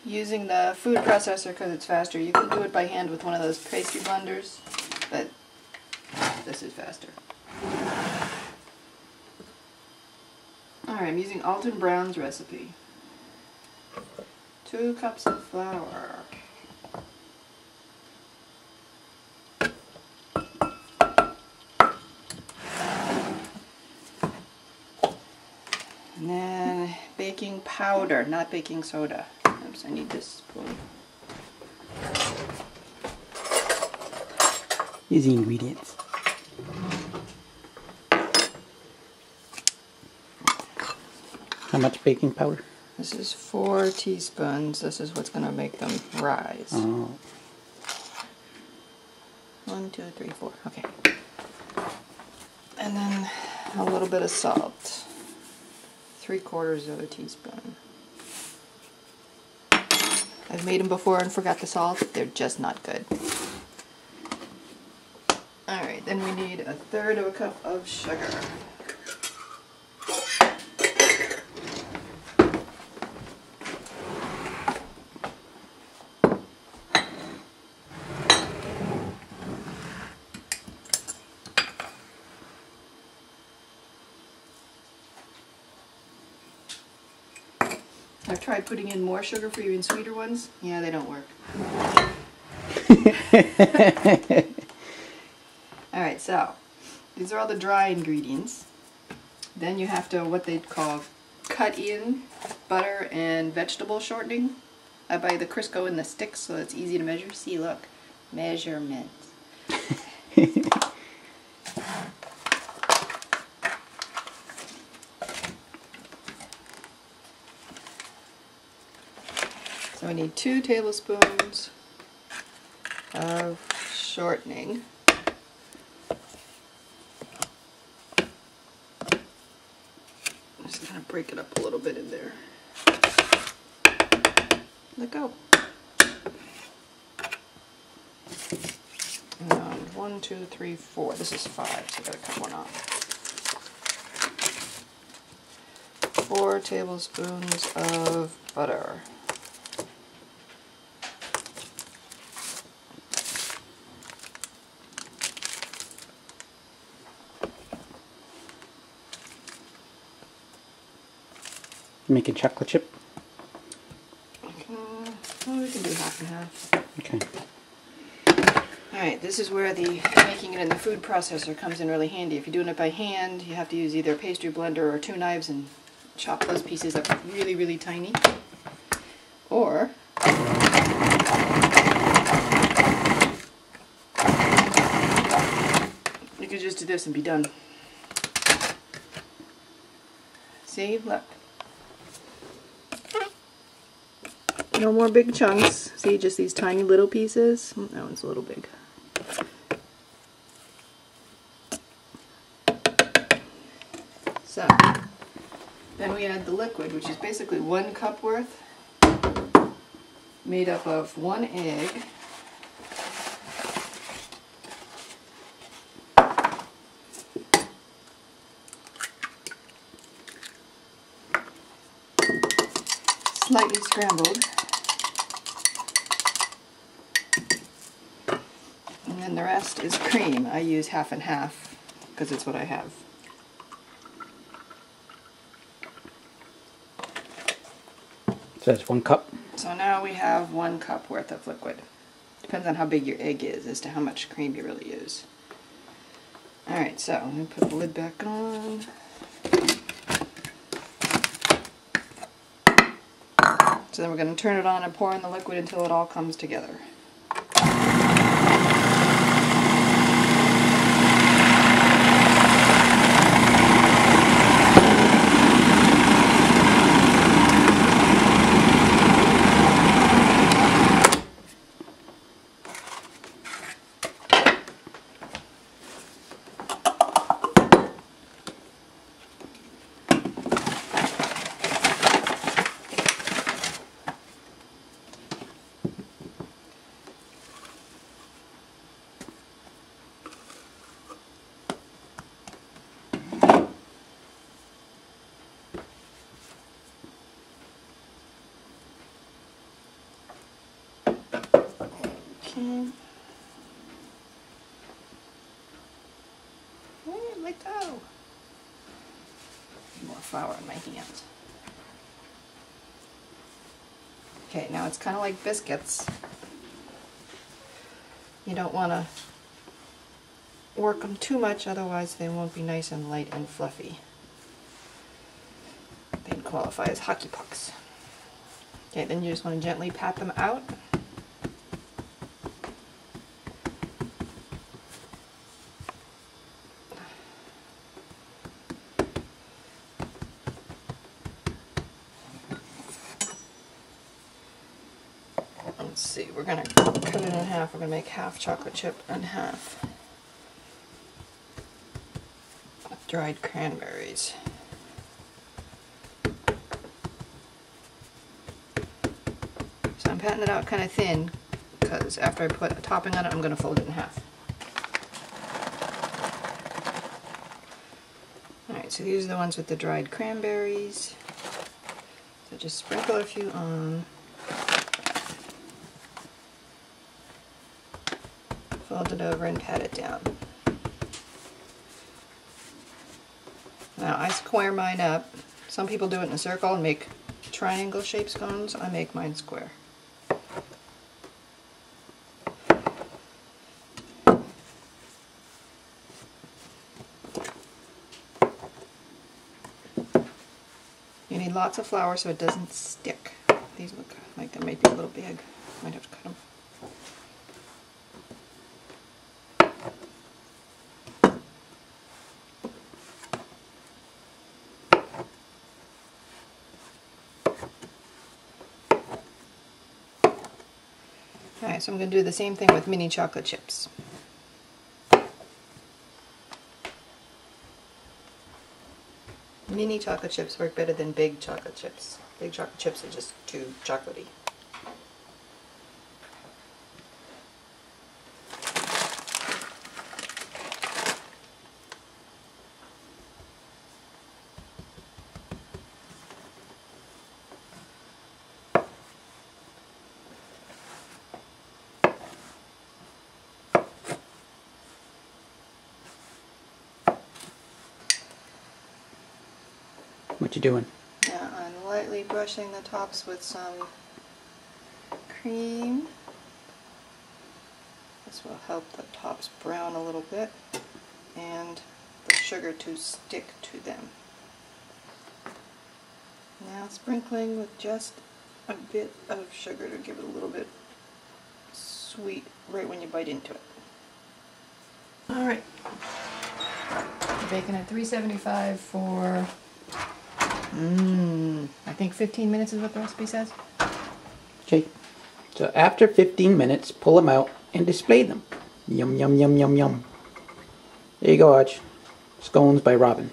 using the food processor because it's faster. You can do it by hand with one of those pastry blenders, but this is faster. Alright, I'm using Alton Brown's recipe. 2 cups of flour. And then baking powder, not baking soda. Oops, I need this spoon. Here's the ingredients. How much baking powder? This is 4 teaspoons. This is what's going to make them rise. Oh. 1, 2, 3, 4. Okay. And then a little bit of salt. 3/4 of a teaspoon. I've made them before and forgot the salt. They're just not good. Alright, then we need 1/3 of a cup of sugar. I've tried putting in more sugar for even sweeter ones. Yeah, they don't work. Alright, so these are all the dry ingredients. Then you have to, what they call, cut in butter and vegetable shortening. I buy the Crisco in the sticks so it's easy to measure. See, look, measurement. So we need 2 tablespoons of shortening. Just kind of break it up a little bit in there. Let go. And 1, 2, 3, 4. This is 5, so I gotta cut one off. 4 tablespoons of butter. Making chocolate chip? Well, we can do half and half. Okay. Alright, this is where the making it in the food processor comes in really handy. If you're doing it by hand, you have to use either a pastry blender or 2 knives and chop those pieces up really, really tiny. Or you could just do this and be done. See? Look. No more big chunks. See, just these tiny little pieces. That one's a little big. So, then we add the liquid, which is basically 1 cup worth, made up of 1 egg, slightly scrambled, and then the rest is cream. I use half and half because it's what I have. So that's 1 cup. So now we have 1 cup worth of liquid. Depends on how big your egg is as to how much cream you really use. Alright, so I'm going to put the lid back on. So then we're going to turn it on and pour in the liquid until it all comes together. Okay. Let go. More flour in my hands. Okay, now it's kind of like biscuits. You don't want to work them too much, otherwise they won't be nice and light and fluffy. They'd qualify as hockey pucks. Okay, then you just want to gently pat them out. Let's see, we're going to cut it in half. We're going to make half chocolate chip and half dried cranberries. So I'm patting it out kind of thin because after I put a topping on it, I'm going to fold it in half. Alright, so these are the ones with the dried cranberries. So just sprinkle a few on. Fold it over and pat it down. Now I square mine up. Some people do it in a circle and make triangle shaped scones. I make mine square. You need lots of flour so it doesn't stick. These look like they might be a little big. Might have to cut them. Alright, so I'm going to do the same thing with mini chocolate chips. Mini chocolate chips work better than big chocolate chips. Big chocolate chips are just too chocolatey. What you doing? Now I'm lightly brushing the tops with some cream. This will help the tops brown a little bit and the sugar to stick to them. Now sprinkling with just a bit of sugar to give it a little bit sweet right when you bite into it. Alright, baking at 375 for I think 15 minutes is what the recipe says. Okay. So after 15 minutes, pull them out and display them. Yum, yum, yum, yum, yum. There you go, Arch. Scones by Robin.